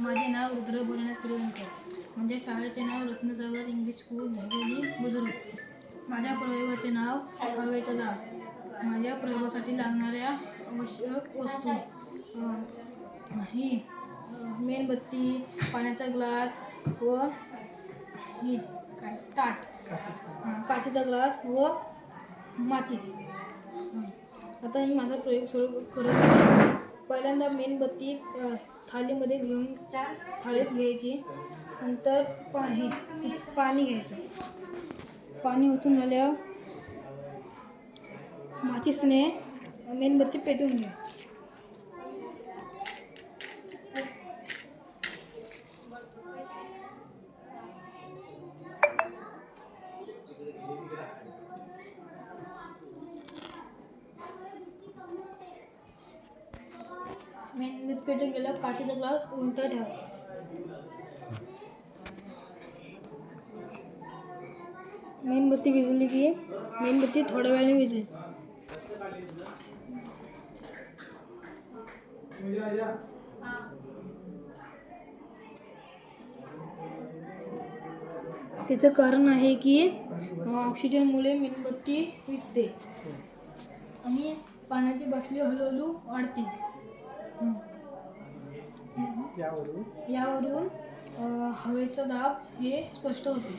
माझे नाव रुद्र भोलेनाथ पिरवणकर. माझ्या शाळेचे नाव रत्नसागर इंग्लिश स्कूल दहिवली बुद्रुक. माझ्या प्रयोगाचे नाव हवेचा दाब. माझ्या प्रयोगासाठी लागणाऱ्या आवश्यक वस्तू ही मेणबत्ती, पाण्याचा ग्लास व ही काय ताट, काचेचा ग्लास व माचीस. आता मी माझा प्रयोग सुरू करत आहे. पहिल्यांदा मेणबत्ती थालीमध्ये घेऊन थाळीत घ्यायची. नंतर पाणी घ्यायचं. पाणी ओतून झाल्यावर माचीसने मेणबत्ती पेटवून घ्या. मेणबत्ती पेटून गेल्यावर काचेचा ग्लास उलटा ठेवा. मेणबत्ती विझली की मेणबत्ती थोड्या वेळाने विझेल. त्याचं कारण आहे की ऑक्सिजनमुळे मेणबत्ती विझते आणि पाण्याची बाटली हळूहळू वाढते. यावरून हवेचा दाब हे स्पष्ट होते.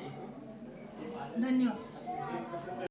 धन्यवाद.